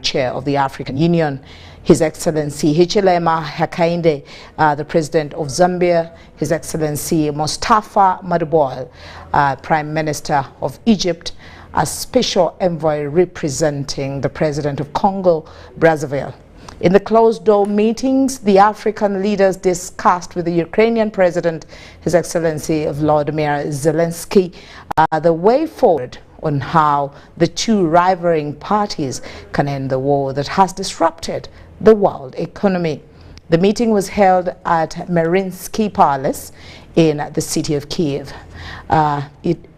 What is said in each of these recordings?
Chair of the African Union, His Excellency Hichilema Hakainde, the President of Zambia, His Excellency Mustafa Madebual, Prime Minister of Egypt, a special envoy representing the President of Congo, Brazzaville. In the closed-door meetings, the African leaders discussed with the Ukrainian President, His Excellency Volodymyr Zelensky, the way forward on how the two rivaling parties can end the war that has disrupted the world economy. The meeting was held at Mariinsky Palace in the city of Kiev.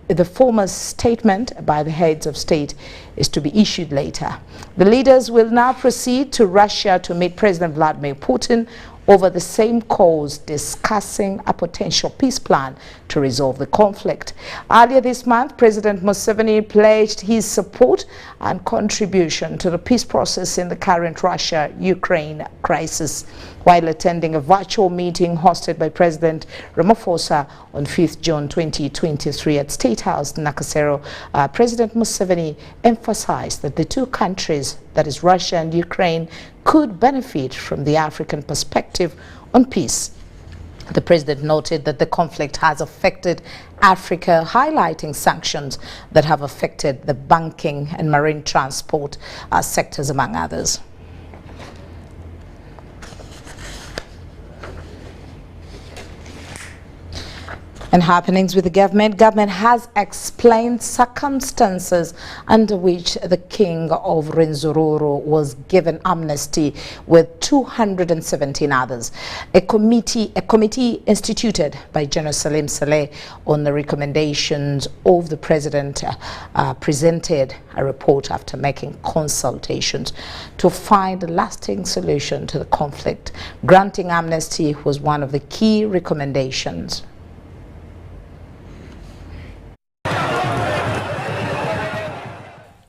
The former statement by the heads of state is to be issued later. The leaders will now proceed to Russia to meet President Vladimir Putin over the same cause, discussing a potential peace plan to resolve the conflict. Earlier this month, President Museveni pledged his support and contribution to the peace process in the current Russia-Ukraine crisis, while attending a virtual meeting hosted by President Ramaphosa on 5th June 2023 at State House, Nakasero. President Museveni emphasized that the two countries, that is Russia and Ukraine, could benefit from the African perspective on peace. The president noted that the conflict has affected Africa, highlighting sanctions that have affected the banking and marine transport sectors, among others. And happenings with the government has explained circumstances under which the king of Rwenzururu was given amnesty with 217 others. A committee instituted by General Salim Saleh on the recommendations of the president presented a report after making consultations to find a lasting solution to the conflict. Granting amnesty was one of the key recommendations.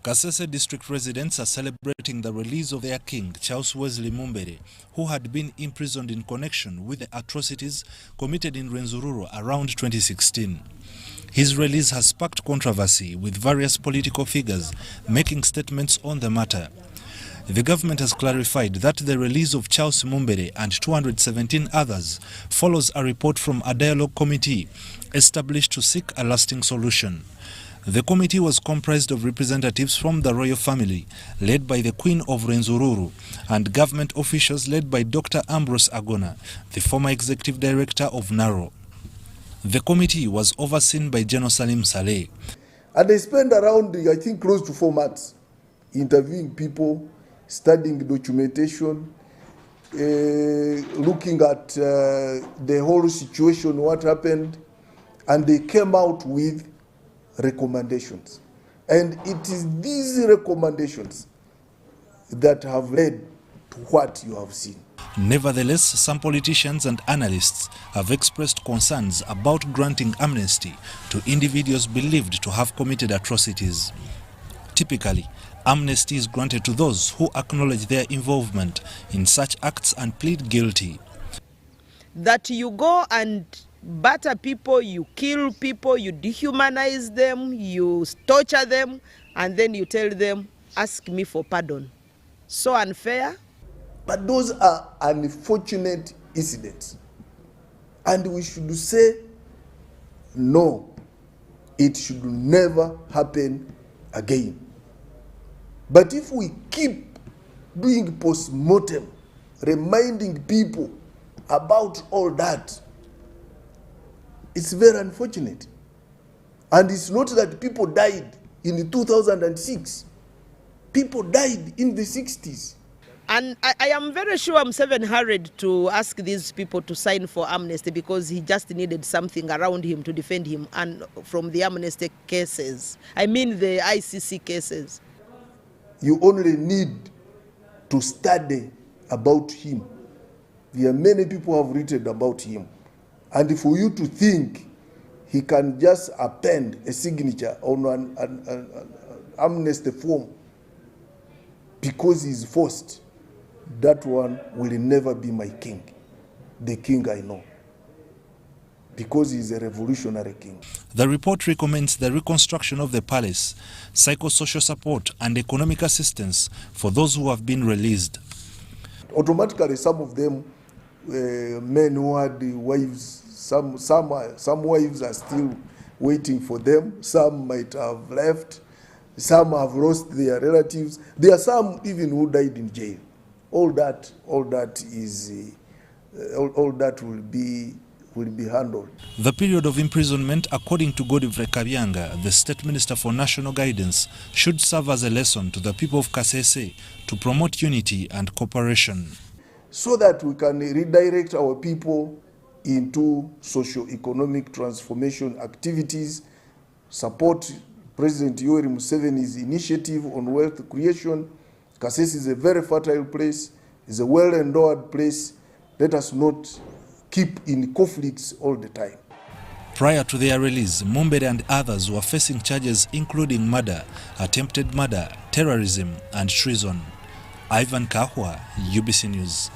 Kasese district residents are celebrating the release of their king, Charles Wesley Mumbere, who had been imprisoned in connection with the atrocities committed in Rwenzururu around 2016. His release has sparked controversy, with various political figures making statements on the matter. The government has clarified that the release of Charles Mumbere and 217 others follows a report from a dialogue committee established to seek a lasting solution. The committee was comprised of representatives from the royal family, led by the Queen of Rwenzururu, and government officials led by Dr. Ambrose Agona, the former executive director of NARO. The committee was overseen by General Salim Saleh. And they spent around, I think, close to 4 months interviewing people, studying documentation, looking at the whole situation, what happened, and they came out with recommendations. And it is these recommendations that have led to what you have seen. Nevertheless, some politicians and analysts have expressed concerns about granting amnesty to individuals believed to have committed atrocities. Typically, amnesty is granted to those who acknowledge their involvement in such acts and plead guilty. That you go and batter people, you kill people, you dehumanize them, you torture them, and then you tell them, ask me for pardon. So unfair. But those are unfortunate incidents. And we should say, no, it should never happen again. But if we keep doing post-mortem, reminding people about all that, it's very unfortunate. And it's not that people died in 2006. People died in the 60s. And I am very sure Museveni hurried to ask these people to sign for amnesty because he just needed something around him to defend him and from the amnesty cases. I mean the ICC cases. You only need to study about him. There are many people who have written about him. And for you to think he can just append a signature on an amnesty form because he's forced, that one will never be my king, the king I know. because he's a revolutionary king. The report recommends the reconstruction of the palace, psychosocial support and economic assistance for those who have been released. Automatically, some of them, men who had wives, some wives are still waiting for them. Some might have left. Some have lost their relatives. There are some even who died in jail. All that will be handled. The period of imprisonment, according to Godfrey Kabyanga, the State Minister for National Guidance, should serve as a lesson to the people of Kasese to promote unity and cooperation, so that we can redirect our people into socio-economic transformation activities, support President Yoweri Museveni's initiative on wealth creation. Kasese is a very fertile place, is a well-endowed place. Let us not keep in conflicts all the time. Prior to their release, Mumbere and others were facing charges including murder, attempted murder, terrorism and treason. Ivan Kahwa, UBC News.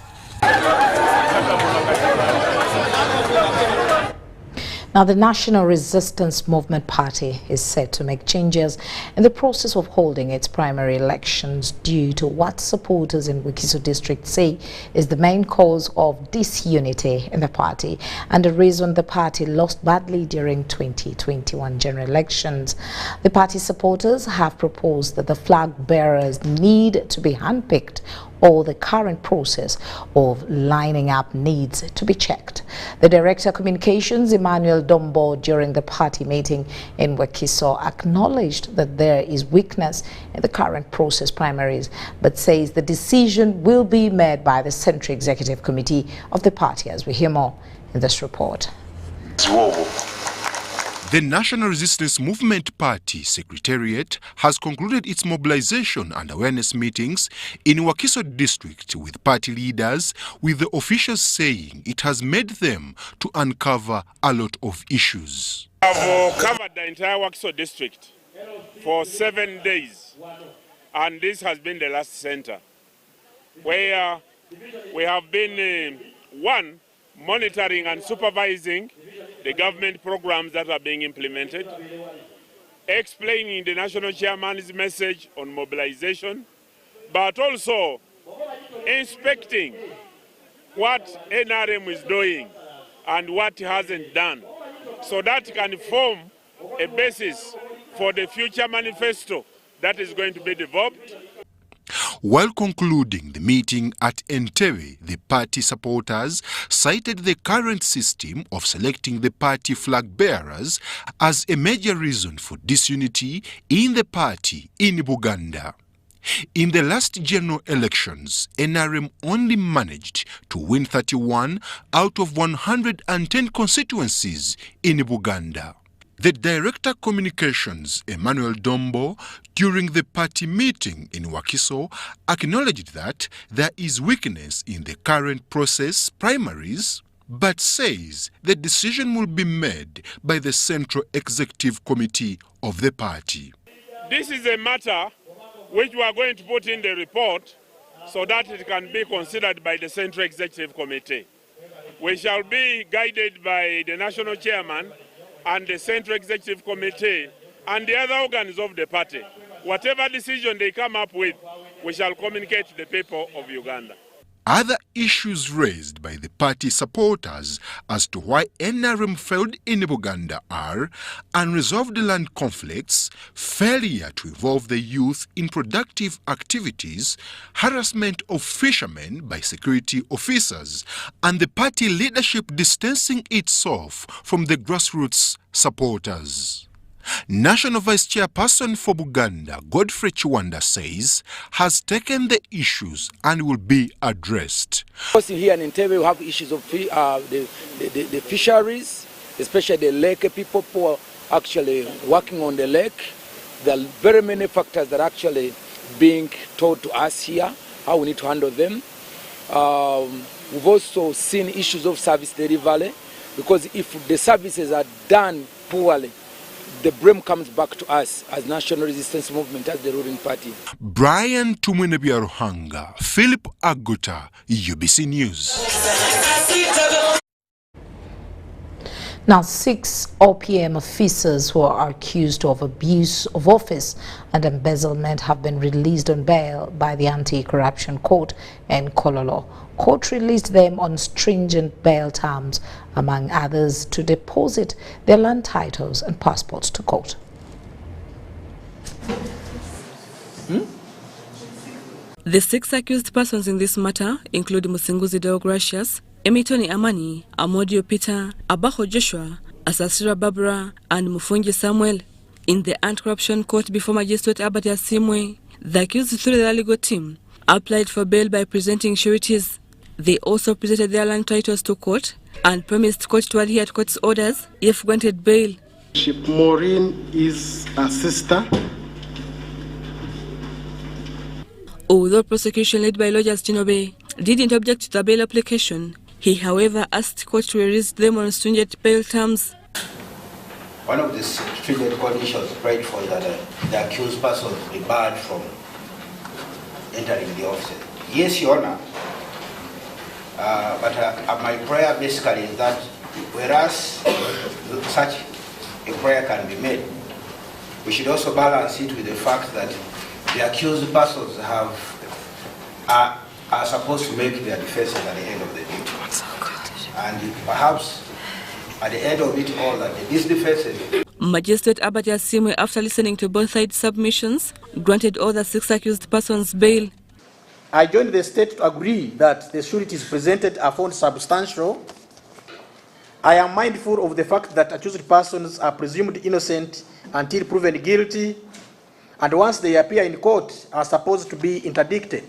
Now, the National Resistance Movement Party is set to make changes in the process of holding its primary elections due to what supporters in Wakiso district say is the main cause of disunity in the party and the reason the party lost badly during 2021 general elections. The party supporters have proposed that the flag bearers need to be handpicked or the current process of lining up needs to be checked. The Director of Communications, Emmanuel Dombo, during the party meeting in Wakiso, acknowledged that there is weakness in the current process primaries, but says the decision will be made by the Central Executive Committee of the party, as we hear more in this report. The National Resistance Movement Party Secretariat has concluded its mobilization and awareness meetings in Wakiso district with party leaders, with the officials saying it has made them to uncover a lot of issues. I've covered the entire Wakiso district for 7 days, and this has been the last center where we have been monitoring and supervising the government programs that are being implemented, explaining the national chairman's message on mobilization, but also inspecting what NRM is doing and what it hasn't done, so that can form a basis for the future manifesto that is going to be developed. While concluding the meeting at Entebbe, the party supporters cited the current system of selecting the party flag bearers as a major reason for disunity in the party in Buganda. In the last general elections, NRM only managed to win 31 out of 110 constituencies in Buganda. The Director of Communications, Emmanuel Dombo, during the party meeting in Wakiso, acknowledged that there is weakness in the current process primaries, but says the decision will be made by the Central Executive Committee of the party. This is a matter which we are going to put in the report so that it can be considered by the Central Executive Committee. We shall be guided by the National Chairman and the Central Executive Committee and the other organs of the party. Whatever decision they come up with, we shall communicate to the people of Uganda. Other issues raised by the party supporters as to why NRM failed in Buganda are unresolved land conflicts, failure to involve the youth in productive activities, harassment of fishermen by security officers, and the party leadership distancing itself from the grassroots supporters. National Vice Chairperson for Buganda, Godfrey Chiwanda, says has taken the issues and will be addressed. Here in Entebbe, we have issues of the fisheries, especially the lake people who are actually working on the lake. There are very many factors that are actually being told to us here, how we need to handle them. We've also seen issues of service delivery, because if the services are done poorly, the blame comes back to us as National Resistance Movement, as the ruling party. Brian Tumwenebiaruhanga, Philip Aguta, UBC News. Now, 6 OPM officers who are accused of abuse of office and embezzlement have been released on bail by the Anti-Corruption Court in Kololo. Court released them on stringent bail terms, among others, to deposit their land titles and passports to court. The 6 accused persons in this matter include Musinguzi Deogracius, Emitoni Amani, Amodio Peter, Abaho Joshua, Asasira Barbara, and Mufungi Samuel. In the anti-corruption court before Magistrate Abatia Simwe, the accused through their legal team applied for bail by presenting sureties. They also presented their land titles to court and promised court to adhere to court's orders if granted bail. Maureen is a sister. Although prosecution led by lawyers Chinobe didn't object to the bail application, he, however, asked court to release them on stringent bail terms. One of the stringent conditions prayed for that the accused person be barred from entering the office. Yes, Your Honor, but my prayer basically is that whereas such a prayer can be made, we should also balance it with the fact that the accused persons are supposed to make their defenses at the end of the day. And perhaps at the end of it all, that these defenses... Magistrate Abatia Simwe, after listening to both sides' submissions, granted all the 6 accused persons bail. I joined the state to agree that the sureties presented are found substantial. I am mindful of the fact that accused persons are presumed innocent until proven guilty, and once they appear in court are supposed to be interdicted.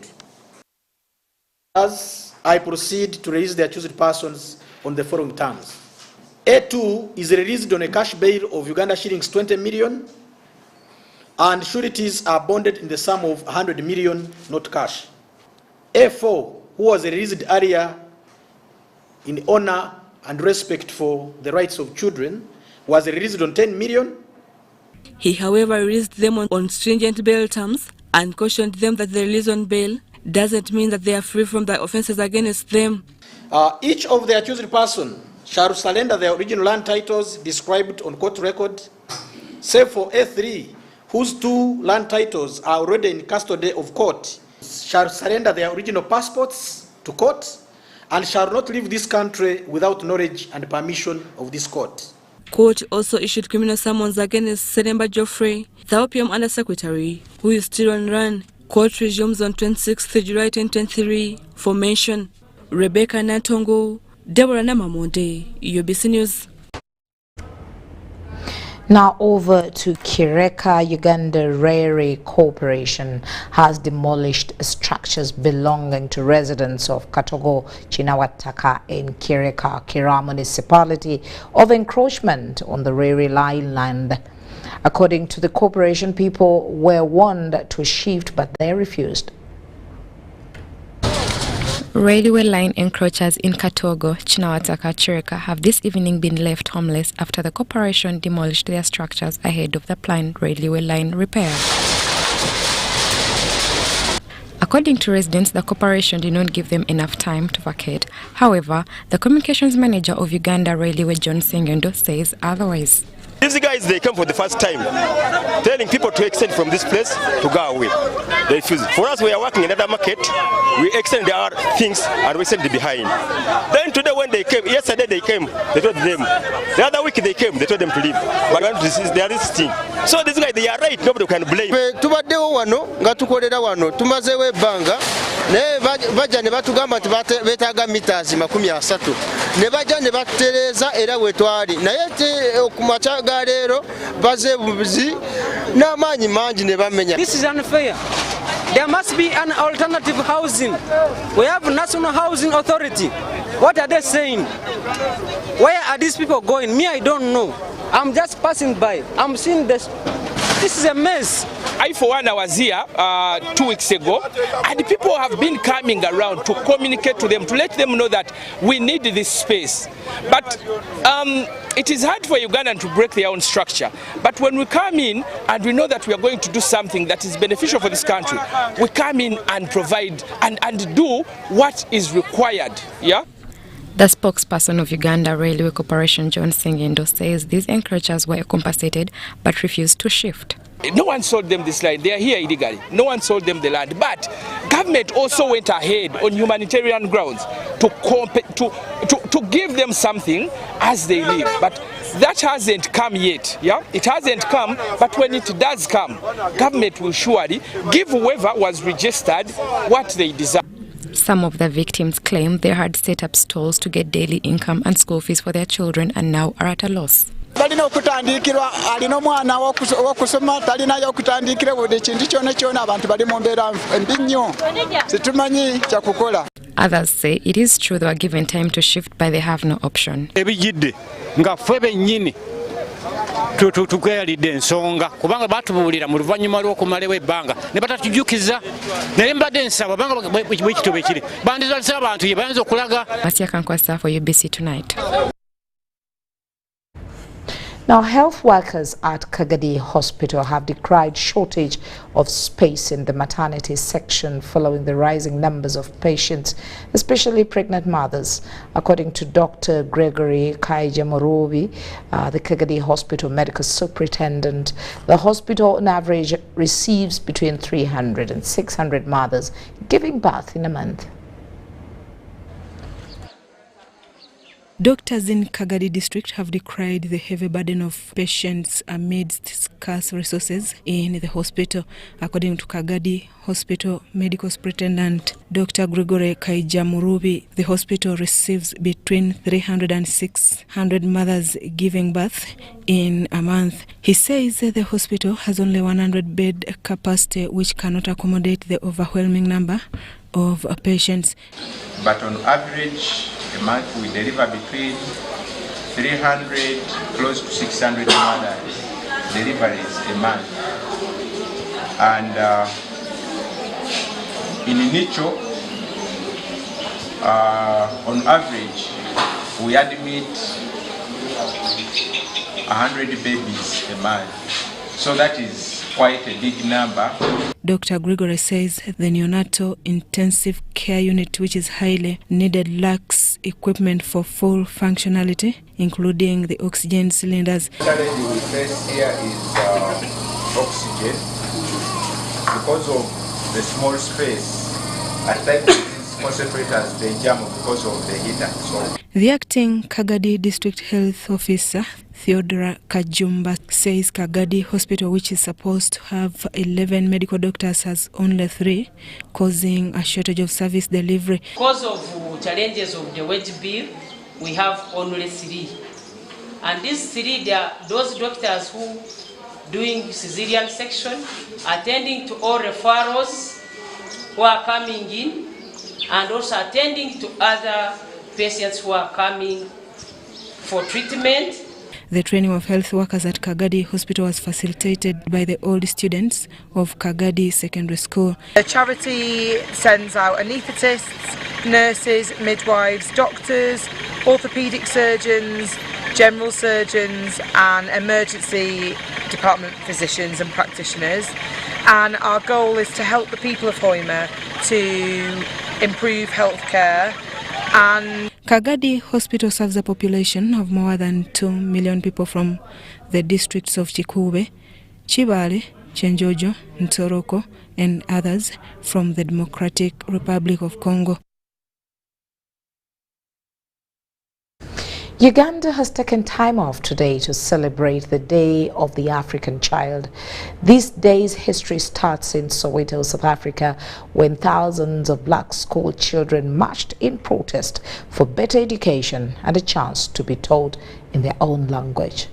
As I proceed to release the accused persons on the following terms. A2 is released on a cash bail of Uganda shillings 20 million, and sureties are bonded in the sum of 100 million, not cash. A4, who was released earlier in honor and respect for the rights of children, was released on 10 million. He, however, released them on stringent bail terms and cautioned them that the release on bail doesn't mean that they are free from the offences against them. Each of the accused person shall surrender their original land titles described on court record, save for A3, whose 2 land titles are already in custody of court, shall surrender their original passports to court, and shall not leave this country without knowledge and permission of this court. Court also issued criminal summons against Sedemba Geoffrey, the OPM Undersecretary, who is still on run. Court resumes on 26 July 2023 for mention. Rebecca Natongo, Deborah Namamonde, UBC News. Now over to Kireka. Uganda Railway Corporation has demolished structures belonging to residents of Katogo, Chinawataka in Kireka, Kira municipality of encroachment on the railway line land. According to the corporation, people were warned to shift, but they refused. Railway line encroachers in Katogo, Chinawataka, Kireka have this evening been left homeless after the corporation demolished their structures ahead of the planned railway line repair. According to residents, the corporation did not give them enough time to vacate. However, the communications manager of Uganda Railway, John Sengendo, says otherwise. These guys, they come for the first time, telling people to extend from this place to go away. They refuse. For us, we are working in another market. We extend our things and we send it behind. Then today when they came, yesterday they came, they told them. The other week they came, they told them to leave. But they are resisting. So these guys, they are right, nobody can blame. Tubaddewo wano nga tukolera wano tumazeewo ebbanga naye bajja ne batugamba nti beetaaga meters 30 ne bajja ne batereeza era wetwali naye ku makya ga leero bazeebuzi n'amaanyi mangi ne bamenya. This is unfair. There must be an alternative housing. We have National Housing Authority. What are they saying? Where are these people going? Me, I don't know. I'm just passing by. I'm seeing this. This is a mess. I, for one, I was here 2 weeks ago, and people have been coming around to communicate to them, to let them know that we need this space. But it is hard for Ugandan to break their own structure. But when we come in and we know that we are going to do something that is beneficial for this country, we come in and provide and do what is required. Yeah. The spokesperson of Uganda Railway Corporation, John Singendo, says these encroachers were compensated but refused to shift. No one sold them this land. They are here illegally. No one sold them the land. But government also went ahead on humanitarian grounds to give them something as they live. But that hasn't come yet. Yeah, it hasn't come. But when it does come, government will surely give whoever was registered what they deserve. Some of the victims claim they had set up stalls to get daily income and school fees for their children and now are at a loss. balina okutandikirwa alina omwana w'okusoma talinayo okutandikira buli kintu kyona kyona abantu bali mu mbeera embi nnyo situmanyi kyakukola. Others say it is true they were given time to shift but they have no option. Ebijidde nga ffe bennyini tukweyalidde ensonga kubanga batubuulira mu luvannyuma lw'okumalawo ebbanga ne batatujukiza naye mbadde nsaba banga bwekito bwe kiri bandizalisa abantu ye bayinza okulaga. Masia Kankwasa for UBC Tonight. Now, health workers at Kagadi Hospital have decried shortage of space in the maternity section following the rising numbers of patients, especially pregnant mothers. According to Dr. Gregory Kaijamorobi, the Kagadi Hospital medical superintendent, the hospital on average receives between 300 and 600 mothers giving birth in a month. Doctors in Kagadi district have decried the heavy burden of patients amidst scarce resources in the hospital. According to Kagadi Hospital Medical Superintendent Dr. Gregory Kaijamurubi, the hospital receives between 300 and 600 mothers giving birth in a month. He says the hospital has only 100 bed capacity, which cannot accommodate the overwhelming number of patients. But on average, a month we deliver between 300 close to 600 mothers deliveries a month. And in Nicho, on average, we admit 100 babies a month. So that is quite a big number. Dr. Gregory says the neonatal intensive care unit, which is highly needed, lacks equipment for full functionality, including the oxygen cylinders. The challenge we face here is oxygen. Because of the small space, at times these concentrators they jam because of the heater. So the acting Kagadi District Health Officer, Theodora Kajumba, says Kagadi Hospital, which is supposed to have 11 medical doctors, has only 3, causing a shortage of service delivery. Because of challenges of the wage bill, we have only 3. And these 3, they are those doctors who doing cesarean section, attending to all referrals who are coming in, and also attending to other patients who are coming for treatment. The training of health workers at Kagadi Hospital was facilitated by the old students of Kagadi Secondary School. The charity sends out anaesthetists, nurses, midwives, doctors, orthopaedic surgeons, general surgeons and emergency department physicians and practitioners. And our goal is to help the people of Hoima to improve healthcare. And Kagadi Hospital serves a population of more than 2 million people from the districts of Chikube, Chibale, Chenjojo, Ntoroko, and others from the Democratic Republic of Congo. Uganda has taken time off today to celebrate the Day of the African Child. This day's history starts in Soweto, South Africa, when thousands of black school children marched in protest for better education and a chance to be taught in their own language.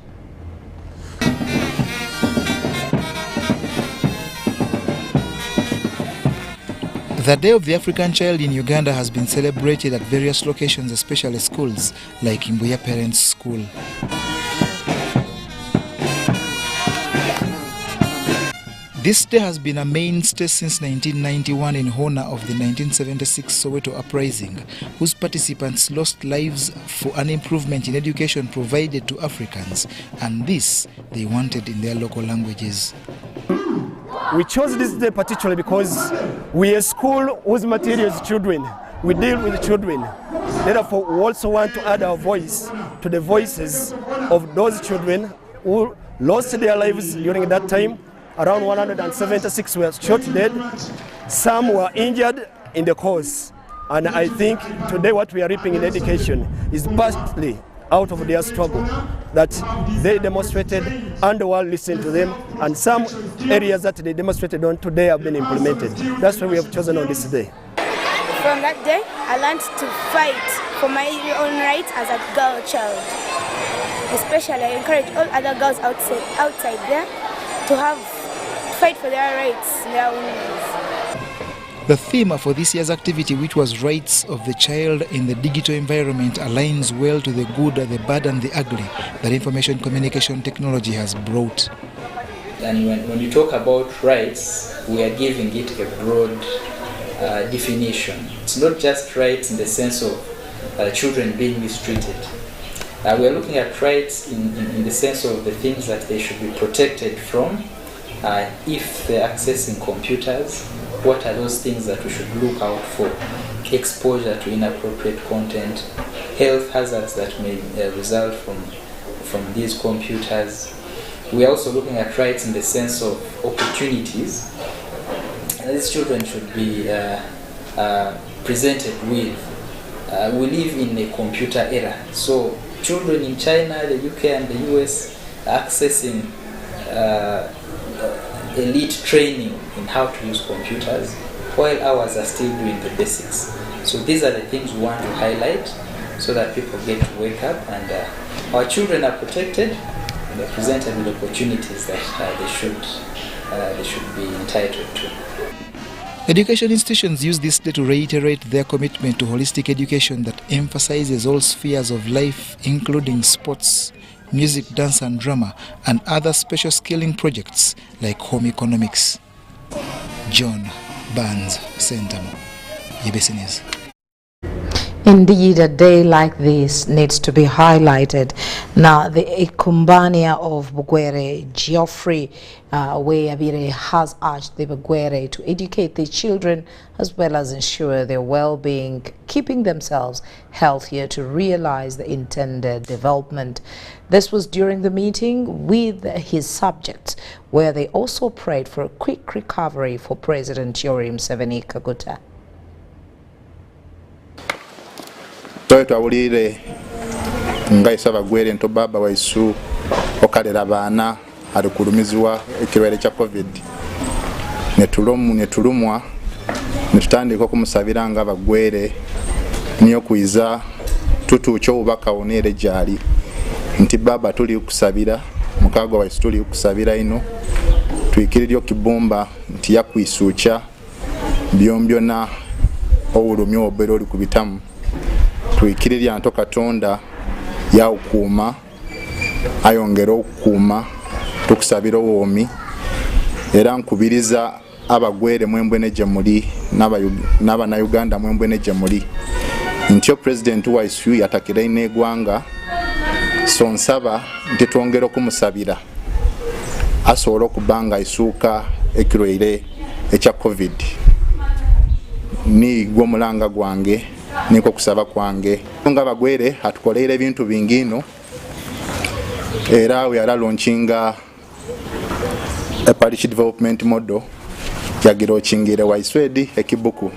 The Day of the African Child in Uganda has been celebrated at various locations, especially schools like Imbuya Parents School. This day has been a mainstay since 1991 in honor of the 1976 Soweto uprising, whose participants lost lives for an improvement in education provided to Africans, and this they wanted in their local languages. We chose this day particularly because we are a school whose material is children. We deal with children. Therefore, we also want to add our voice to the voices of those children who lost their lives during that time. Around 176 were shot dead. Some were injured in the course. And I think today what we are reaping in education is partly out of their struggle, that they demonstrated and the world listened to them, and some areas that they demonstrated on today have been implemented. That's why we have chosen on this day. From that day, I learned to fight for my own rights as a girl child. Especially, I encourage all other girls outside there to fight for their rights, their own rights. The theme for this year's activity, which was Rights of the Child in the Digital Environment, aligns well to the good, the bad and the ugly that information communication technology has brought. And when you talk about rights, we are giving it a broad definition. It's not just rights in the sense of children being mistreated. We are looking at rights in the sense of the things that they should be protected from. If they're accessing computers, what are those things that we should look out for? Exposure to inappropriate content, health hazards that may result from these computers. We are also looking at rights in the sense of opportunities. These children should be presented with. We live in a computer era, so children in China, the UK and the US are accessing elite training in how to use computers, while ours are still doing the basics. So these are the things we want to highlight so that people get to wake up, and our children are protected and are presented with opportunities that they should be entitled to. Education institutions use this day to reiterate their commitment to holistic education that emphasizes all spheres of life, including sports, music, dance and drama, and other special skilling projects like home economics. John Barnes, Sentamo, UBC News. Indeed, a day like this needs to be highlighted. Now, the Ikumbania of Bugwere, Geoffrey Weyabire, has urged the Bugwere to educate their children as well as ensure their well-being, keeping themselves healthier to realize the intended development. This was during the meeting with his subjects, where they also prayed for a quick recovery for President Yoweri Museveni Kaguta. Twawulire nga isaba gwere nto baba waisu okalera baana alikulumizibwa ekirwere kya covid netulumwa netutandika okumusabira nga bagwere niyo kwiza tutuuka obubaka onere gyali nti baba tuli kusabira mukago waisu tuli kusabira ino tuikiriryo kibumba nti yakwisuucha byombyona obulumyo obero oli kubitamu tuikirirya nto Katonda yawukuuma ayongera okukuuma tukusabira obwomi era nkubiriza abagwere mwembwene gye muli n'abannayuganda mwembwene gye muli nti President waisu yatakira ino eggwanga so nsaba nti twongera okumusabira asobola okuba nga isuuka ekirwaire ekya covid ni gwe mulanga gwange niko kusaba kwange nga bagwere atukolera ebintu bingi ino era we are launching a parish development model yagiro chingire waiswedi ekibuku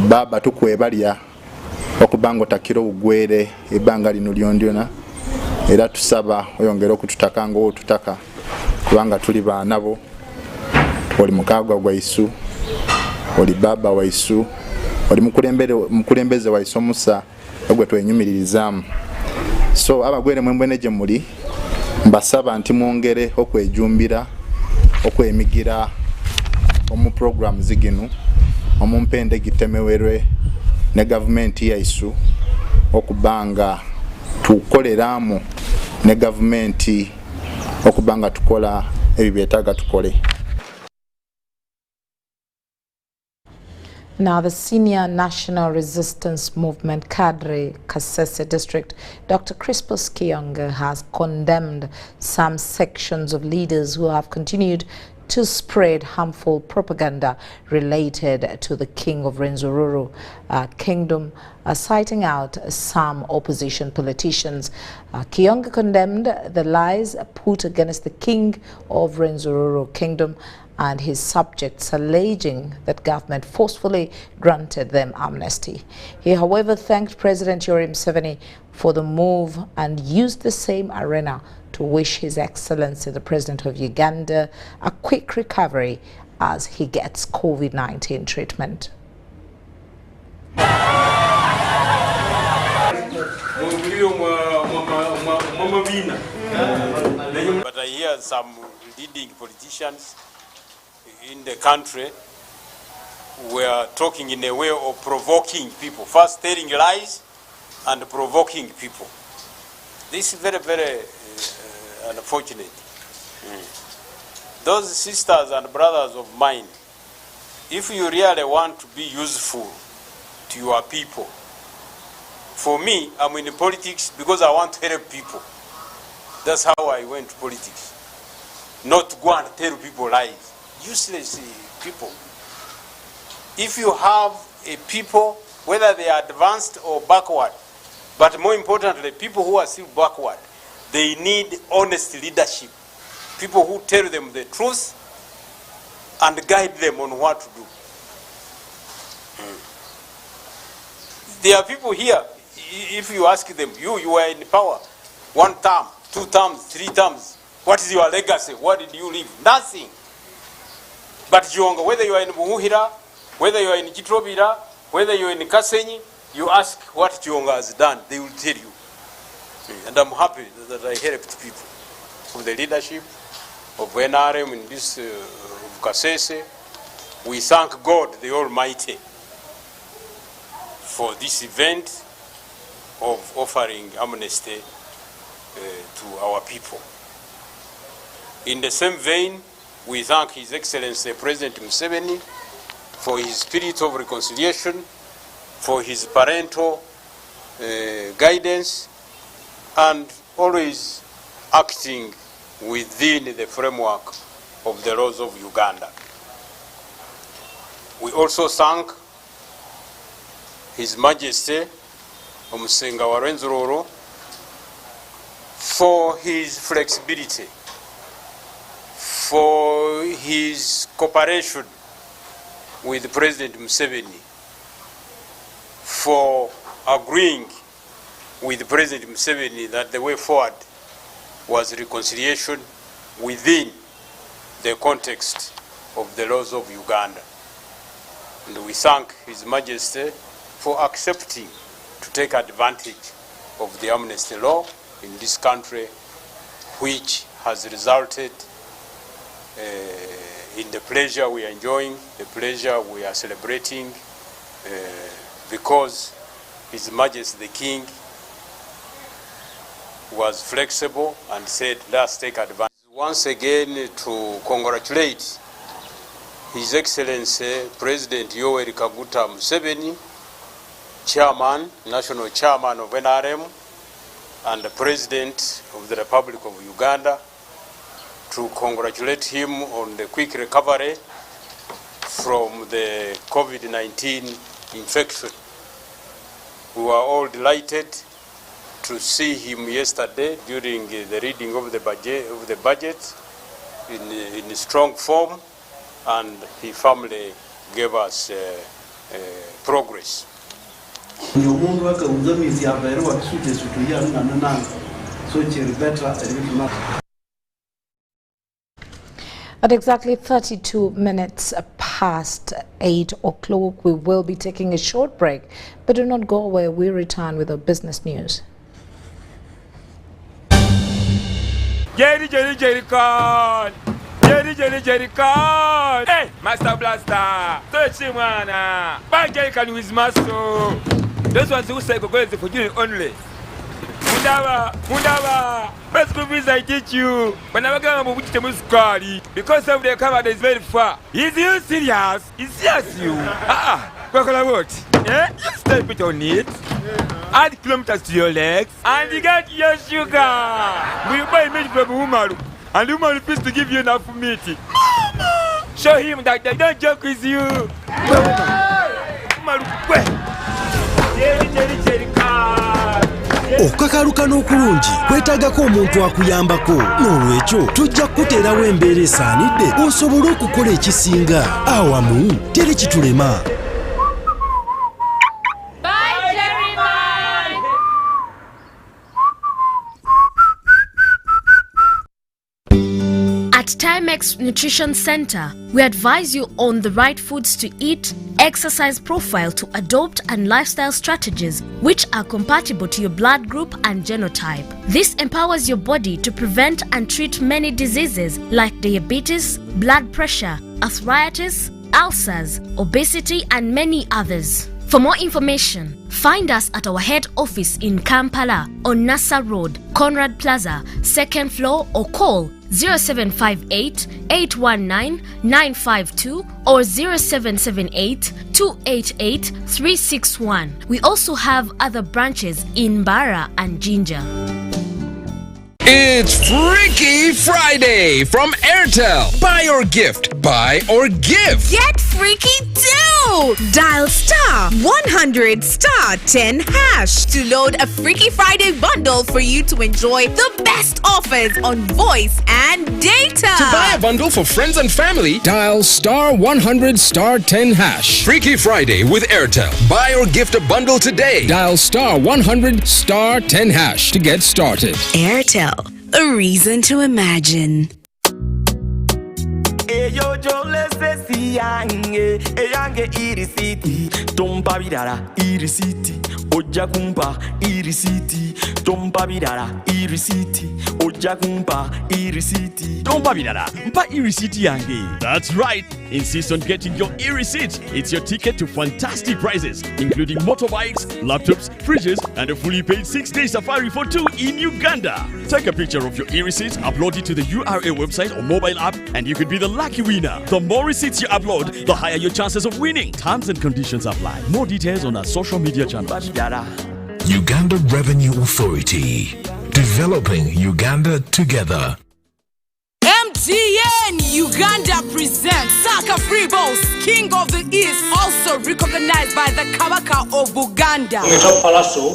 baba tukwebalya okubango takiro ugwere ebanga lino lyondyona era tusaba oyongera okututaka ngo otutaka kubanga tuli baanabo oli mukagwa gwaisu oli baba waisu oli mukulembeze waisu Musa ogwe twenyumiririzamu so abagwere mwembwene gye muli mbasaba nti mwongere okwejumbira okwemigira omu program ziginu omumpende gitemewerwe ne government yaisu okubanga tukoleramu ne government okubanga tukola ebibyetaga tukole. Now, the senior National Resistance Movement cadre, Kasese District, Dr. Crispus Kionga, has condemned some sections of leaders who have continued to spread harmful propaganda related to the King of Rwenzururu Kingdom, citing out some opposition politicians. Kiyonge condemned the lies put against the King of Rwenzururu Kingdom and his subjects, alleging that government forcefully granted them amnesty. He, however, thanked President Yoweri Museveni for the move and used the same arena to wish His Excellency, the President of Uganda, a quick recovery as he gets COVID-19 treatment. But I hear some leading politicians in the country were talking in a way of provoking people, first telling lies and provoking people. This is very, very unfortunate. Those sisters and brothers of mine, if you really want to be useful to your people, for me, I'm in politics because I want to help people. That's how I went to politics. Not to go and tell people lies. Useless people. If you have a people, whether they are advanced or backward, but more importantly, people who are still backward, they need honest leadership. People who tell them the truth and guide them on what to do. There are people here, if you ask them, you were in power 1 term, 2 terms, 3 terms. What is your legacy? What did you leave? Nothing. But Jionga, whether you are in Muhira, whether you are in Kitrobira, whether you are in Kasenyi, you ask what Jionga has done, they will tell you. And I'm happy that I helped people from the leadership of NRM in this of Kasese. We thank God, the Almighty, for this event of offering amnesty to our people. In the same vein, we thank His Excellency President Museveni for his spirit of reconciliation, for his parental guidance, and always acting within the framework of the laws of Uganda. We also thank His Majesty Omusenga wa Rwenzururu for his flexibility, for his cooperation with President Museveni, for agreeing with President Museveni that the way forward was reconciliation within the context of the laws of Uganda. And we thank His Majesty for accepting to take advantage of the amnesty law in this country, which has resulted in the pleasure we are enjoying, the pleasure we are celebrating, because His Majesty the King was flexible and said, let's take advantage. Once again, to congratulate His Excellency President Yoweri Kaguta Museveni, Chairman, National Chairman of NRM, and the President of the Republic of Uganda, to congratulate him on the quick recovery from the COVID-19 infection. We were all delighted to see him yesterday during the reading of the budget in strong form, and he firmly gave us progress. At exactly 32 minutes past 8 o'clock, we will be taking a short break, but do not go away. We return with our business news. Jerry con! Jerry con! Hey, Master Blaster! Touch him, man! Buy Jerry con with muscle! Those ones who say go is for you only. Mundava! Best movies I teach you. When I go to the Muscari, because of the cover is very far. Is you serious? Is serious you? What? Yeah? You step it on it. Add kilometers to your legs, and you get your sugar. We buy meat from Umaru, and Umaru refuse to give you enough meat. Mama! Show him that they don't joke with you. Okakaluka n'okulungi kwetaagako omuntu akuyambako n'olwekyo tujja kukuteerawo embeera esaanidde osobole okukola ekisinga awamu teri kitulema. At Timex Nutrition Center, we advise you on the right foods to eat, exercise profile to adopt, and lifestyle strategies which are compatible to your blood group and genotype. This empowers your body to prevent and treat many diseases like diabetes, blood pressure, arthritis, ulcers, obesity, and many others. For more information, find us at our head office in Kampala on Nassa Road, Conrad Plaza, 2nd floor, or call 0758 819 952 or 0778 288 361. We also have other branches in Mbara and Jinja. It's Freaky Friday from Airtel. Buy or gift. Buy or give. Get freaky too! Dial *100 *10 hash to load a Freaky Friday bundle for you to enjoy the best offers on voice and data. To buy a bundle for friends and family, dial *100 *10 hash. Freaky Friday with Airtel. Buy or gift a bundle today. Dial *100 *10 hash to get started. Airtel, a reason to imagine. Eyo jolese siyange eyange irisiti tompa bidara irisiti ojja kumpa irisiti tompa bidara irisiti ojja kumpa irisiti tompa bidara mpa irisiti yange. That's right, insist on getting your e-receipt. It's your ticket to fantastic prizes including motorbikes, laptops, fridges, and a fully paid 6-day safari for 2 in Uganda. Take a picture of your e-receipt, upload it to the URA website or mobile app, and you could be the lucky winner. The more receipts you upload, the higher your chances of winning. Terms and conditions apply. More details on our social media channels. Uganda Revenue Authority. Developing Uganda together. MTN Uganda presents Saka Freeballs, King of the East, also recognized by the Kabaka of Uganda. Palazzo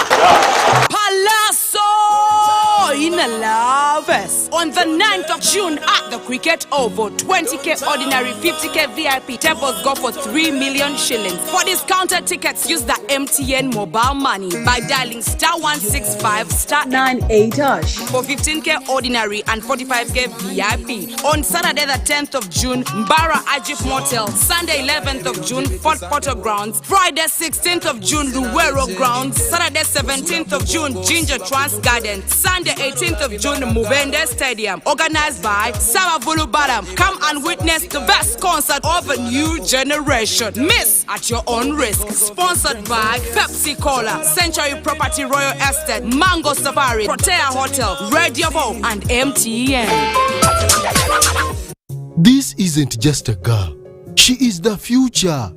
in Laves on the 9th of June at the Cricket Oval. 20k ordinary, 50k VIP. Tables go for 3 million shillings. For discounted tickets, use the MTN mobile money by dialing *165 *98 hash for 15k ordinary and 45k VIP. On Saturday the 10th of June, Mbara Ajip Motel. Sunday 11th of June, Fort Portal Grounds. Friday 16th of June, Luwero Grounds. Saturday 17th of June, Ginger Trans Garden. Sunday 18th of June, Mumbere Stadium. Organized by Savavulu Badam. Come and witness the best concert of a new generation. Miss at your own risk. Sponsored by Pepsi Cola, Century Property Royal Estate, Mango Safari, Protea Hotel, Radio Vogue, and MTN. This isn't just a girl. She is the future.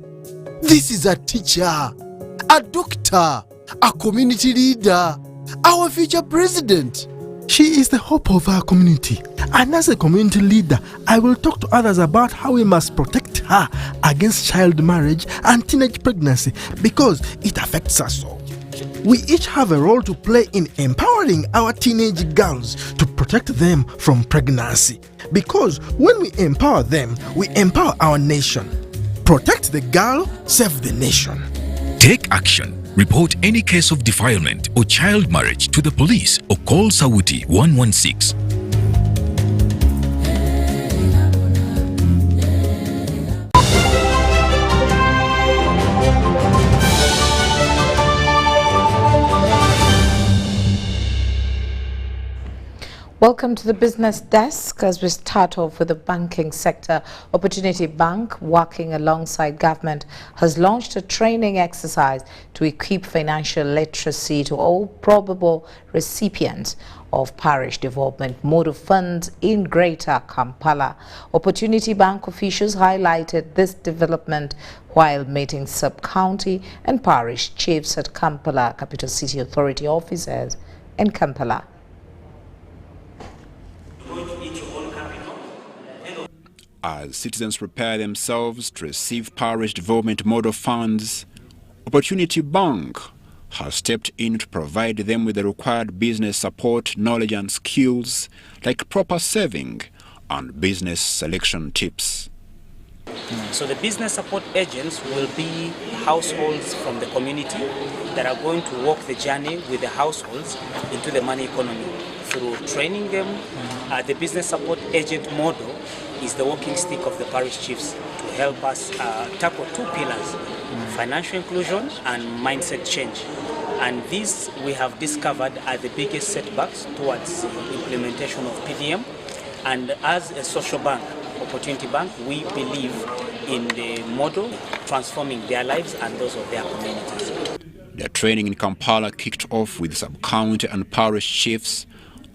This is a teacher, a doctor, a community leader, our future president. She is the hope of our community. And as a community leader, I will talk to others about how we must protect her against child marriage and teenage pregnancy because it affects us all. We each have a role to play in empowering our teenage girls to protect them from pregnancy. Because when we empower them, we empower our nation. Protect the girl, save the nation. Take action. Report any case of defilement or child marriage to the police or call Sauti 116. Welcome to the business desk as we start off with the banking sector. Opportunity Bank, working alongside government, has launched a training exercise to equip financial literacy to all probable recipients of parish development motive funds in Greater Kampala. Opportunity Bank officials highlighted this development while meeting sub-county and parish chiefs at Kampala Capital City Authority offices in Kampala. As citizens prepare themselves to receive parish development model funds, Opportunity Bank has stepped in to provide them with the required business support, knowledge and skills like proper saving and business selection tips. So the business support agents will be households from the community that are going to walk the journey with the households into the money economy through training them. The business support agent model is the walking stick of the parish chiefs to help us tackle two pillars, financial inclusion and mindset change. And these we have discovered are the biggest setbacks towards the implementation of PDM. And as a social bank, Opportunity Bank, we believe in the model transforming their lives and those of their communities. The training in Kampala kicked off with sub-county and parish chiefs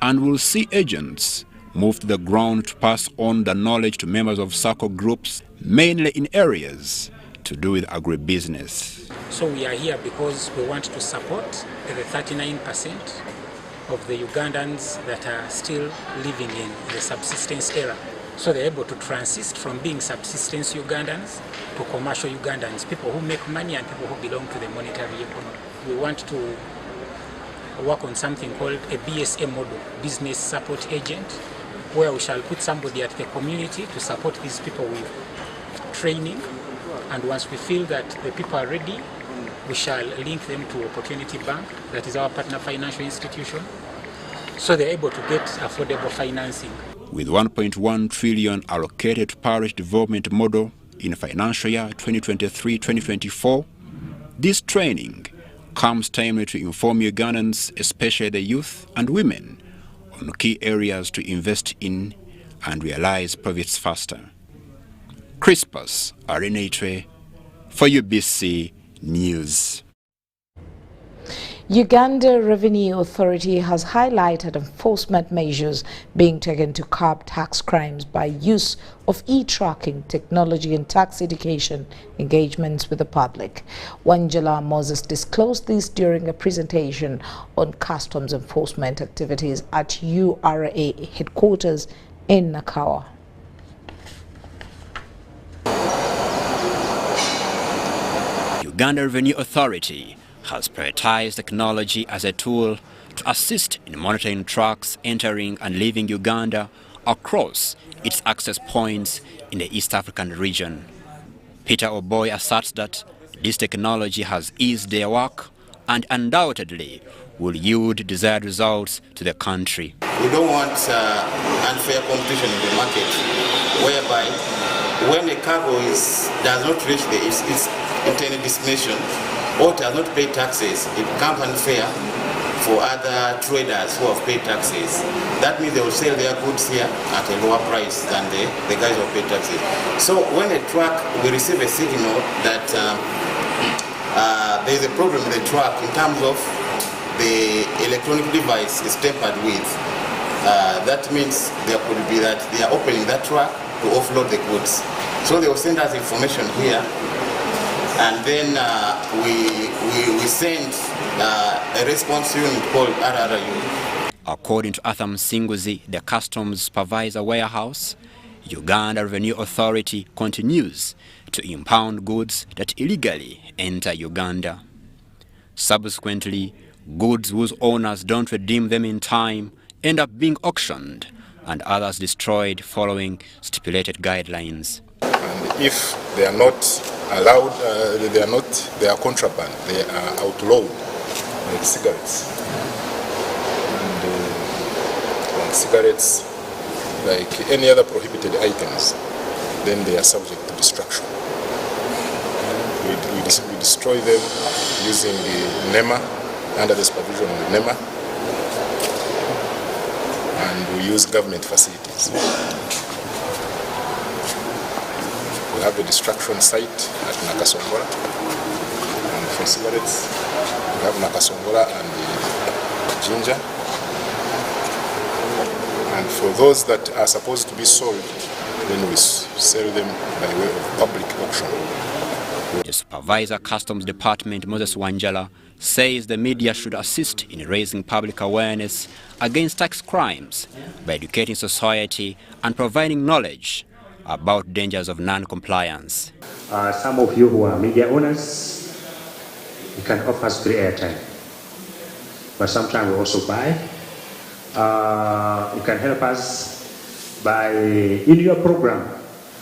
and will see agents move to the ground to pass on the knowledge to members of circle groups, mainly in areas to do with agribusiness. So we are here because we want to support the 39% of the Ugandans that are still living in the subsistence era. So they're able to transit from being subsistence Ugandans to commercial Ugandans, people who make money and people who belong to the monetary economy. We want to work on something called a BSA model, business support agent, where we shall put somebody at the community to support these people with training. And once we feel that the people are ready, we shall link them to Opportunity Bank, that is our partner financial institution, so they're able to get affordable financing. With 1.1 trillion allocated to parish development model in financial year 2023-2024, this training comes timely to inform Ugandans, especially the youth and women, on key areas to invest in and realize profits faster. Crispus Arenetwe for UBC News. Uganda Revenue Authority has highlighted enforcement measures being taken to curb tax crimes by use of e-tracking technology and tax education engagements with the public. Wanjala Moses disclosed this during a presentation on customs enforcement activities at URA headquarters in Nakawa. Uganda Revenue Authority has prioritized technology as a tool to assist in monitoring trucks entering and leaving Uganda across its access points in the East African region. Peter Oboy asserts that this technology has eased their work and undoubtedly will yield desired results to the country. We don't want unfair competition in the market, whereby when a cargo does not reach its intended destination, or does not pay taxes, it becomes unfair for other traders who have paid taxes. That means they will sell their goods here at a lower price than the guys who have paid taxes. So when a truck, we receive a signal that there is a problem with the truck in terms of the electronic device is tampered with, that means there could be that they are opening that truck to offload the goods. So they will send us information here, and then we send a response unit called RRU. According to Atham Singuzi, the Customs Supervisor Warehouse, Uganda Revenue Authority continues to impound goods that illegally enter Uganda. Subsequently, goods whose owners don't redeem them in time end up being auctioned and others destroyed following stipulated guidelines. And if they are not allowed, they are contraband, they are outlawed, like cigarettes. And cigarettes, like any other prohibited items, then they are subject to destruction. We destroy them using the NEMA, under the supervision of the NEMA, and we use government facilities. We have a destruction site at Nakasongola, and for cigarettes, we have Nakasongola and Ginger. And for those that are supposed to be sold, then we sell them by way of public auction. The Supervisor Customs Department, Moses Wanjala, says the media should assist in raising public awareness against tax crimes by educating society and providing knowledge about dangers of non-compliance. Some of you who are media owners, you can offer us free airtime, but sometimes we also buy. You can help us by, in your program,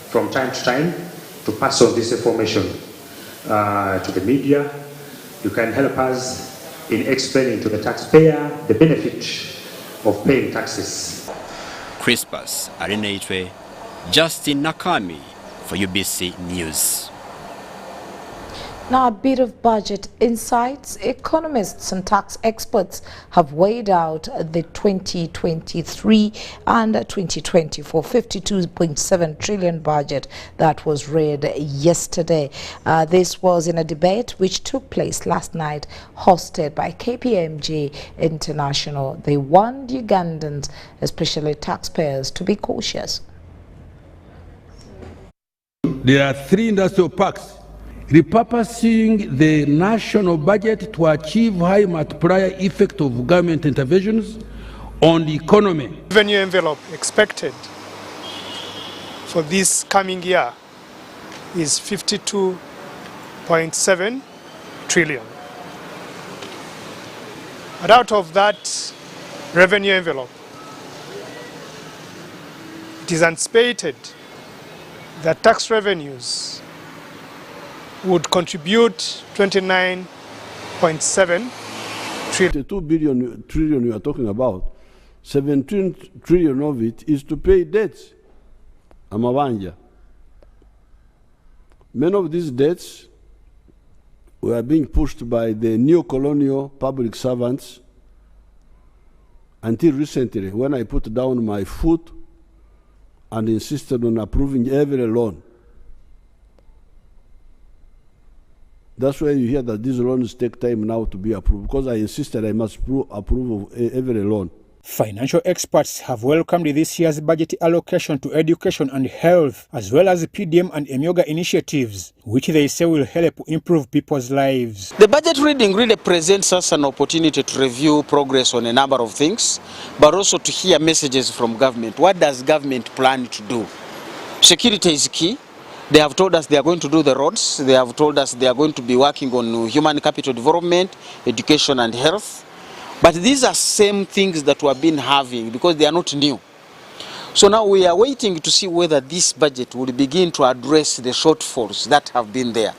from time to time, to pass on this information to the media. You can help us in explaining to the taxpayer the benefit of paying taxes. Crispus Arineitwe, Justin Nakami for UBC News. Now, a bit of budget insights. Economists and tax experts have weighed out the 2023 and 2024 52.7 trillion budget that was read yesterday. This was in a debate which took place last night, hosted by KPMG International. They warned Ugandans, especially taxpayers, to be cautious. There are 3 industrial parks repurposing the national budget to achieve high multiplier effect of government interventions on the economy. Revenue envelope expected for this coming year is 52.7 trillion. But out of that revenue envelope, it is anticipated that tax revenues would contribute 29.7 trillion. The 2 trillion you are talking about, 17 trillion of it is to pay debts. Amabanja. Many of these debts were being pushed by the neo-colonial public servants until recently, when I put down my foot and insisted on approving every loan. That's why you hear that these loans take time now to be approved, because I insisted I must approve of every loan. Financial experts have welcomed this year's budget allocation to education and health, as well as PDM and EMYOGA initiatives, which they say will help improve people's lives. The budget reading really presents us an opportunity to review progress on a number of things, but also to hear messages from government. What does government plan to do? Security is key. They have told us they are going to do the roads. They have told us they are going to be working on human capital development, education and health. But these are same things that we have been having because they are not new. So now we are waiting to see whether this budget will begin to address the shortfalls that have been there.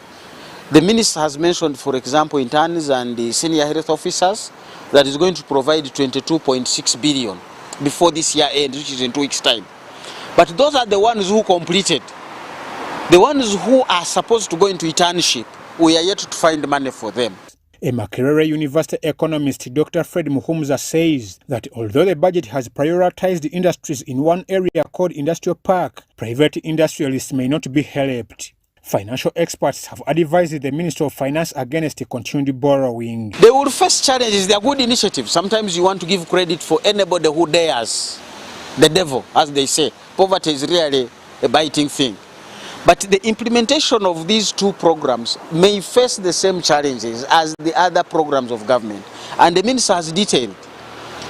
The minister has mentioned, for example, interns and the senior health officers, that is going to provide 22.6 billion before this year ends, which is in 2 weeks' time. But those are the ones who completed. The ones who are supposed to go into internship, we are yet to find money for them. A Makerere University economist, Dr. Fred Muhumuza, says that although the budget has prioritized industries in one area called Industrial Park, private industrialists may not be helped. Financial experts have advised the Minister of Finance against continued borrowing. They will face challenges. They are good initiatives. Sometimes you want to give credit for anybody who dares the devil, as they say. Poverty is really a biting thing. But the implementation of these 2 programs may face the same challenges as the other programs of government. And the minister has detailed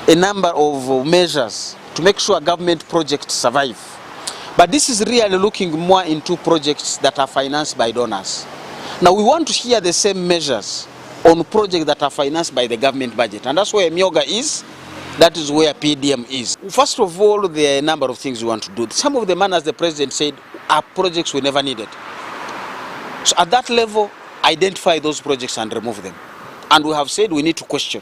a number of measures to make sure government projects survive. But this is really looking more into projects that are financed by donors. Now we want to hear the same measures on projects that are financed by the government budget. And that's where EMYOGA is. That is where PDM is. First of all, there are a number of things we want to do. Some of them, as the president said, are projects we never needed. So at that level, identify those projects and remove them. And we have said we need to question.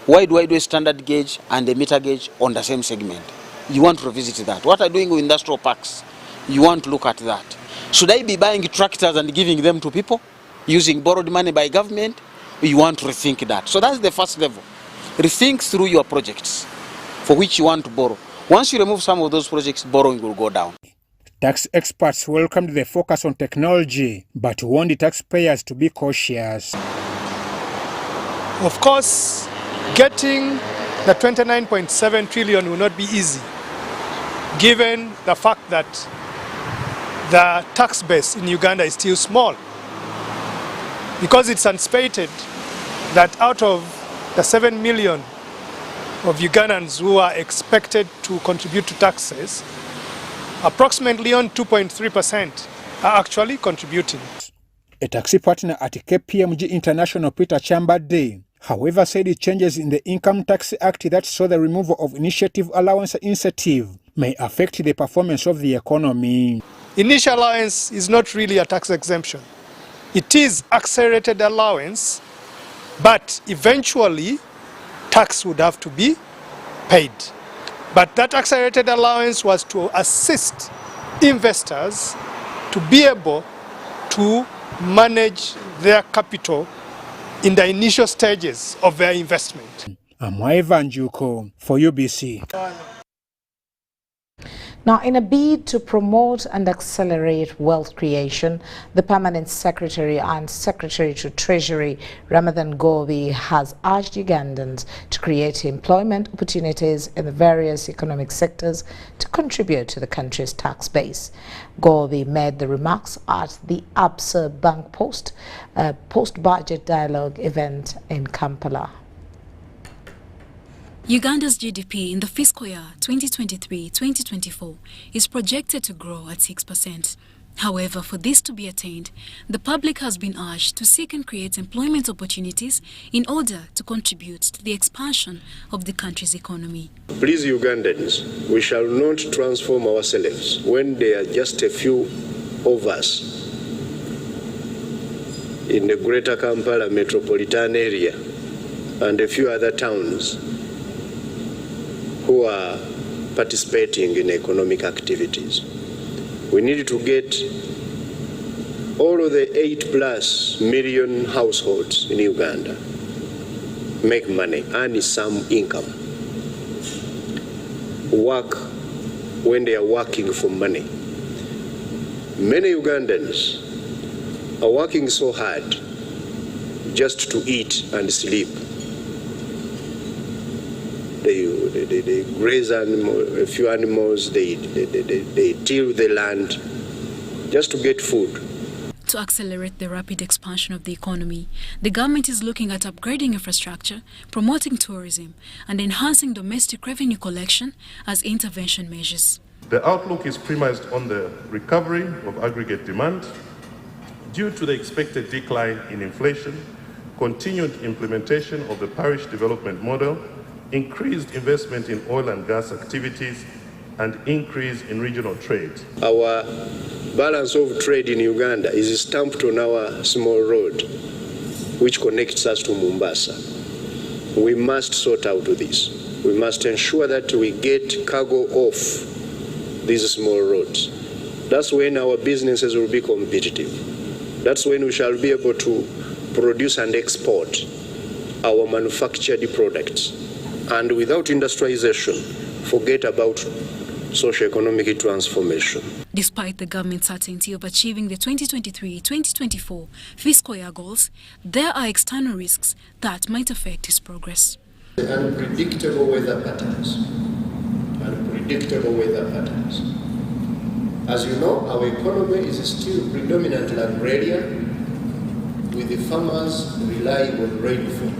Why do I do a standard gauge and a meter gauge on the same segment? You want to revisit that. What are you doing with industrial parks? You want to look at that. Should I be buying tractors and giving them to people? Using borrowed money by government? You want to rethink that. So that's the first level. Rethink through your projects for which you want to borrow. Once you remove some of those projects, borrowing will go down. Tax experts welcomed the focus on technology, but warned the taxpayers to be cautious. Of course, getting the 29.7 trillion will not be easy, given the fact that the tax base in Uganda is still small. Because it's anticipated that out of the 7 million of Ugandans who are expected to contribute to taxes, approximately on 2.3% are actually contributing. A taxi partner at KPMG International, Peter Chambade, however, said the changes in the Income Tax Act that saw the removal of initiative allowance incentive may affect the performance of the economy. Initial allowance is not really a tax exemption. It is accelerated allowance, but eventually tax would have to be paid. But that accelerated allowance was to assist investors to be able to manage their capital in the initial stages of their investment. Amwaiva Njuko for UBC. Now, in a bid to promote and accelerate wealth creation, the Permanent Secretary and Secretary to Treasury, Ramadan Gobi, has urged Ugandans to create employment opportunities in the various economic sectors to contribute to the country's tax base. Gobi made the remarks at the Absa Bank post-budget dialogue event in Kampala. Uganda's GDP in the fiscal year 2023-2024 is projected to grow at 6%. However, for this to be attained, the public has been urged to seek and create employment opportunities in order to contribute to the expansion of the country's economy. Please, Ugandans, we shall not transform ourselves when there are just a few of us in the greater Kampala metropolitan area and a few other towns who are participating in economic activities. We need to get all of the 8+ million households in Uganda make money, earn some income, work when they are working for money. Many Ugandans are working so hard just to eat and sleep. They graze a few animals, they till the land just to get food. To accelerate the rapid expansion of the economy, the government is looking at upgrading infrastructure, promoting tourism, and enhancing domestic revenue collection as intervention measures. The outlook is premised on the recovery of aggregate demand due to the expected decline in inflation, continued implementation of the parish development model, increased investment in oil and gas activities, and increase in regional trade. Our balance of trade in Uganda is stamped on our small road, which connects us to Mombasa. We must sort out this. We must ensure that we get cargo off these small roads. That's when our businesses will be competitive. That's when we shall be able to produce and export our manufactured products. And without industrialization, forget about socio-economic transformation. Despite the government's certainty of achieving the 2023-2024 fiscal year goals, there are external risks that might affect its progress. Unpredictable weather patterns. As you know, our economy is still predominantly agrarian, with the farmers relying on rainfall.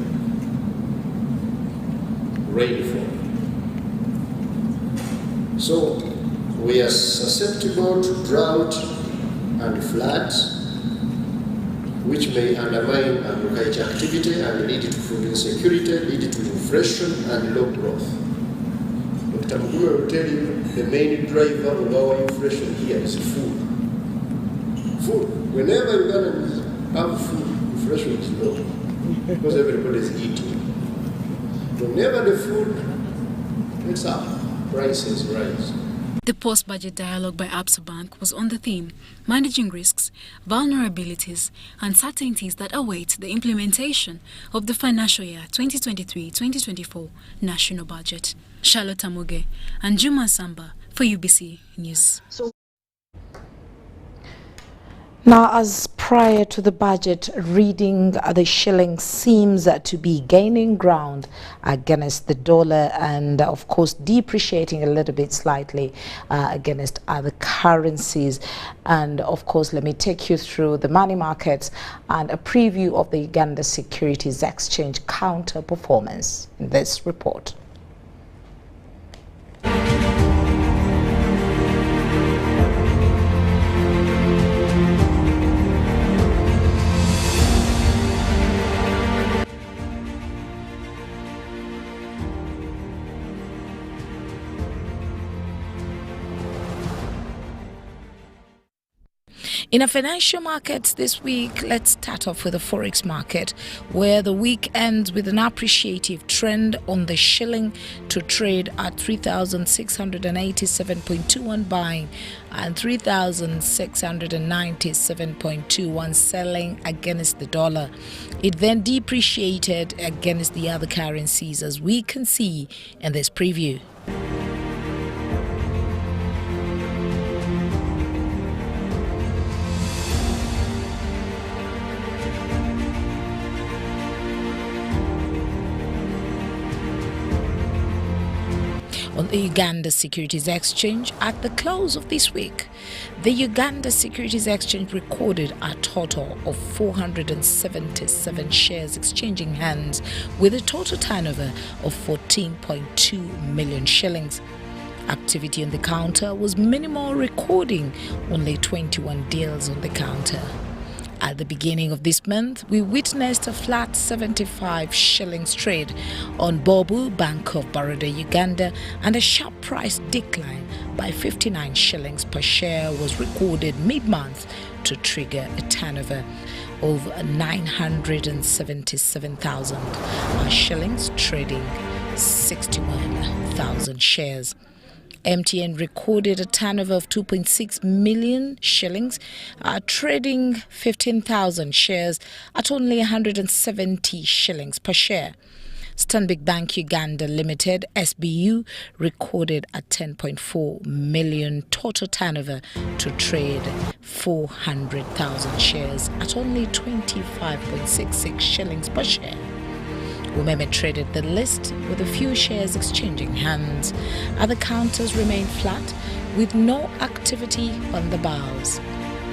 So we are susceptible to drought and floods, which may undermine agriculture activity and lead to food insecurity, lead to inflation and low growth. Dr. Mumbere will tell you the main driver of our inflation here is food. Food. Whenever you have food, inflation is low because everybody is eating. Whenever the food gets up, prices rise. The post-budget dialogue by Absa Bank was on the theme managing risks, vulnerabilities, and uncertainties that await the implementation of the financial year 2023-2024 national budget. Charlotte Amuge and Juma Samba for UBC News. Now, as prior to the budget reading, the shilling seems to be gaining ground against the dollar and, of course, depreciating a little bit slightly against other currencies. And, of course, let me take you through the money markets and a preview of the Uganda Securities Exchange counter performance in this report. In our financial markets this week, let's start off with the forex market, where the week ends with an appreciative trend on the shilling to trade at 3,687.21 buying and 3,697.21 selling against the dollar. It then depreciated against the other currencies, as we can see in this preview. On the Uganda Securities Exchange, at the close of this week, the Uganda Securities Exchange recorded a total of 477 shares exchanging hands with a total turnover of 14.2 million shillings. Activity on the counter was minimal, recording only 21 deals on the counter. At the beginning of this month, we witnessed a flat 75 shillings trade on Bobu, Bank of Baroda, Uganda, and a sharp price decline by 59 shillings per share was recorded mid-month to trigger a turnover of 977,000 shillings, trading 61,000 shares. MTN recorded a turnover of 2.6 million shillings, trading 15,000 shares at only 170 shillings per share. Stanbic Bank Uganda Limited, SBU, recorded a 10.4 million total turnover to trade 400,000 shares at only 25.66 shillings per share. Mumbere traded the list with a few shares exchanging hands. Other counters remained flat with no activity on the bows.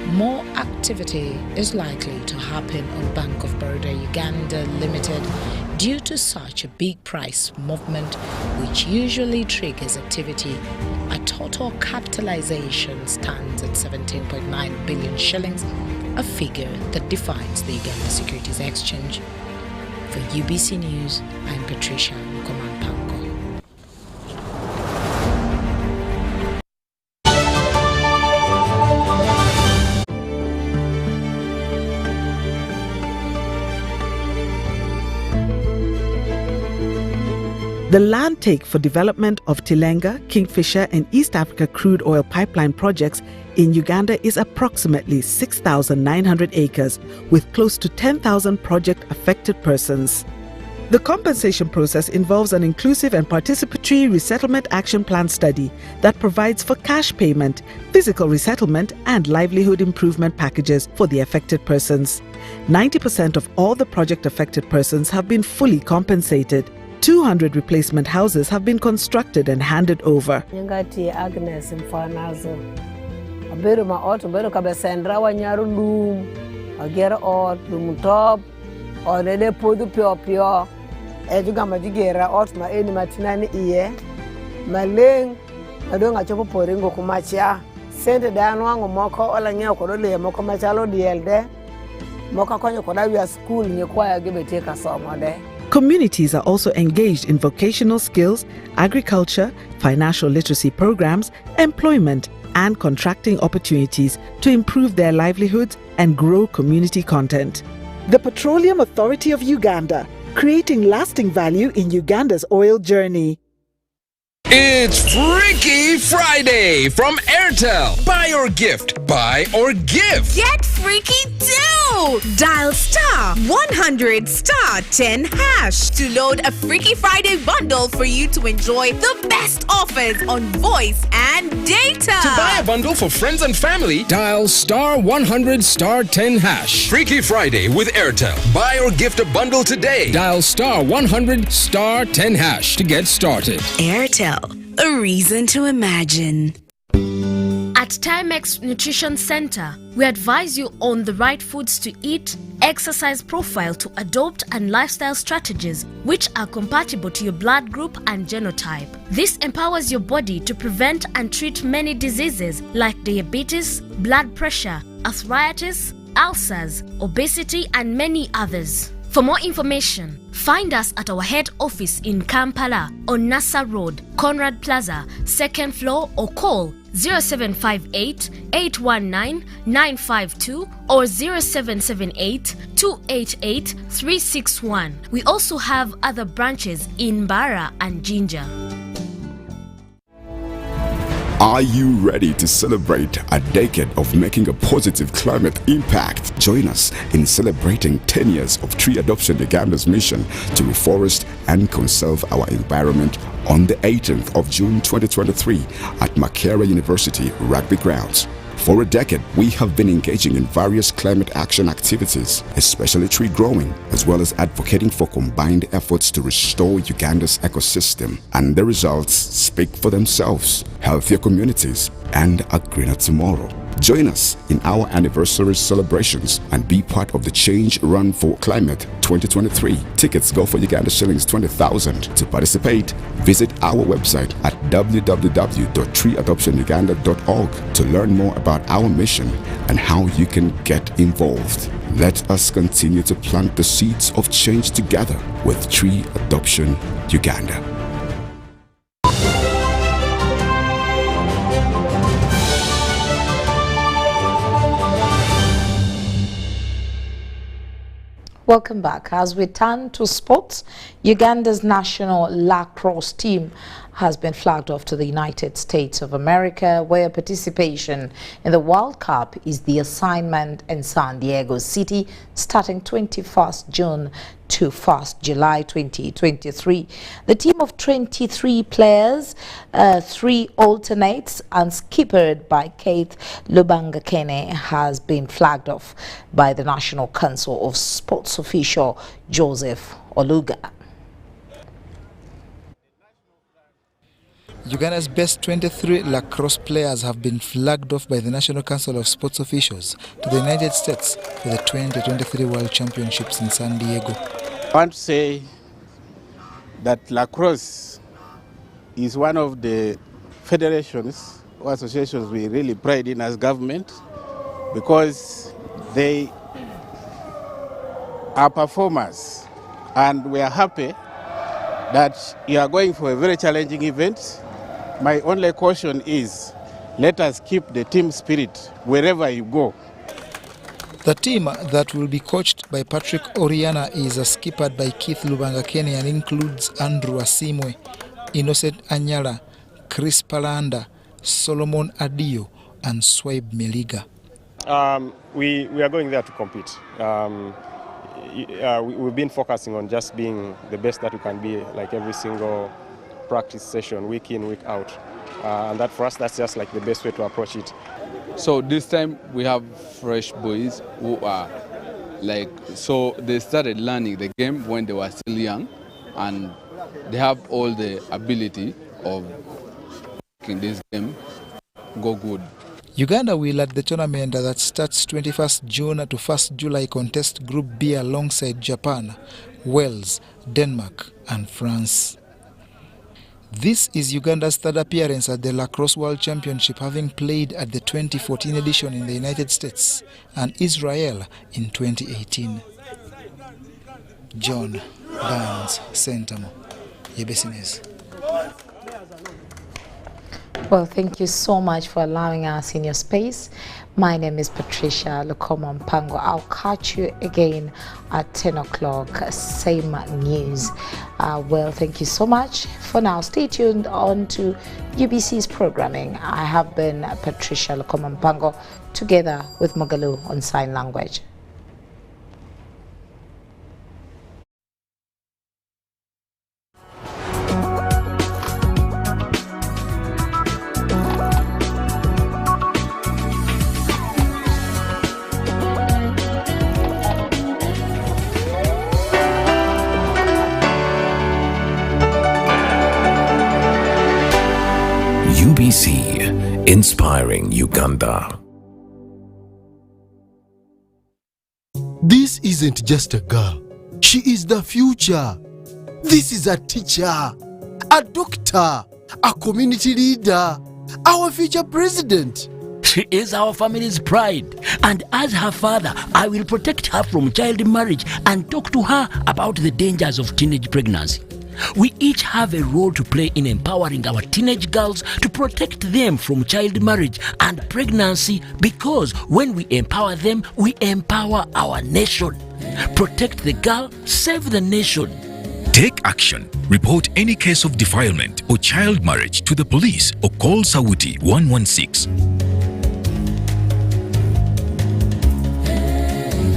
More activity is likely to happen on Bank of Baroda Uganda Limited due to such a big price movement, which usually triggers activity. A total capitalization stands at 17.9 billion shillings, a figure that defines the Uganda Securities Exchange. For UBC News, I'm Patricia Nkoman-Pango. The land take for development of Tilenga, Kingfisher and East Africa crude oil pipeline projects in Uganda is approximately 6,900 acres, with close to 10,000 project-affected persons. The compensation process involves an inclusive and participatory resettlement action plan study that provides for cash payment, physical resettlement and livelihood improvement packages for the affected persons. 90% of all the project-affected persons have been fully compensated. 200 replacement houses have been constructed and handed over. Ngati Agnes mfanazo aberu ma auto beru kabesendra wanyaru lum agera ot lum top olele podu pio ejuga majigera ot ma eni matinani iye maleng adonga chopo poringo kumacha sente dano wangu moko ola nyeo kodole moko machalo dielde moko konyo kodawi school nyekwaya gebeteka somo de. Communities are also engaged in vocational skills, agriculture, financial literacy programs, employment, and contracting opportunities to improve their livelihoods and grow community content. The Petroleum Authority of Uganda, creating lasting value in Uganda's oil journey. It's Freaky Friday from Airtel. Buy or gift. Buy or give. Get freaky too! Dial *100 *10 hash to load a Freaky Friday bundle for you to enjoy the best offers on voice and data. To buy a bundle for friends and family, dial *100 *10 hash. Freaky Friday with Airtel. Buy or gift a bundle today. Dial *100 *10 hash to get started. Airtel, a reason to imagine. At Timex Nutrition Center, we advise you on the right foods to eat, exercise profile to adopt, and lifestyle strategies which are compatible to your blood group and genotype. This empowers your body to prevent and treat many diseases like diabetes, blood pressure, arthritis, ulcers, obesity, and many others. For more information, find us at our head office in Kampala on Nassa Road, Conrad Plaza, 2nd floor, or call 0758 819 952 or 0778 288 361. We also have other branches in Mbara and Jinja. Are you ready to celebrate a decade of making a positive climate impact? Join us in celebrating 10 years of Tree Adoption Uganda's mission to reforest and conserve our environment on the 18th of June 2023 at Makerere University Rugby Grounds. For a decade, we have been engaging in various climate action activities, especially tree growing, as well as advocating for combined efforts to restore Uganda's ecosystem. And the results speak for themselves: healthier communities and a greener tomorrow. Join us in our anniversary celebrations and be part of the Change Run for Climate 2023. Tickets go for Uganda shillings 20,000. To participate, visit our website at www.treeadoptionuganda.org to learn more about our mission and how you can get involved. Let us continue to plant the seeds of change together with Tree Adoption Uganda. Welcome back. As we turn to sports, Uganda's national lacrosse team has been flagged off to the United States of America, where participation in the World Cup is the assignment in San Diego City starting 21st June to 1st July 2023. The team of 23 players, 3 alternates and skippered by Keith Lubangakene has been flagged off by the National Council of Sports official Joseph Oluga. Uganda's best 23 lacrosse players have been flagged off by the National Council of Sports officials to the United States for the 2023 World Championships in San Diego. I want to say that lacrosse is one of the federations or associations we really pride in as government, because they are performers, and we are happy that you are going for a very challenging event. My only caution is, let us keep the team spirit wherever you go. The team that will be coached by Patrick Oriana is skippered by Keith Lubangakene and includes Andrew Asimwe, Innocent Anyala, Chris Palanda, Solomon Adio and Swaib Meliga. We are going there to compete. We've been focusing on just being the best that we can be, like every single practice session, week in, week out. And that for us, that's just like the best way to approach it. So this time we have fresh boys who are so they started learning the game when they were still young, and they have all the ability of making this game go good. Uganda will at the tournament that starts 21st June to 1st July contest Group B alongside Japan, Wales, Denmark and France. This is Uganda's third appearance at the Lacrosse World Championship, having played at the 2014 edition in the United States and Israel in 2018. John Barnes, Sentamo, Yebesines. Well, thank you so much for allowing us in your space. My name is Patricia Lukoma Mpango. I'll catch you again at 10 o'clock, same news. Well, thank you so much. For now, stay tuned on to UBC's programming. I have been Patricia Lukoma Mpango, together with Magalu on Sign Language. UBC, inspiring Uganda. This isn't just a girl. She is the future. This is a teacher, a doctor, a community leader, our future president. She is our family's pride, and as her father, I will protect her from child marriage and talk to her about the dangers of teenage pregnancy. We each have a role to play in empowering our teenage girls to protect them from child marriage and pregnancy, because when we empower them, we empower our nation. Protect the girl, save the nation. Take action. Report any case of defilement or child marriage to the police or call Sauti 116.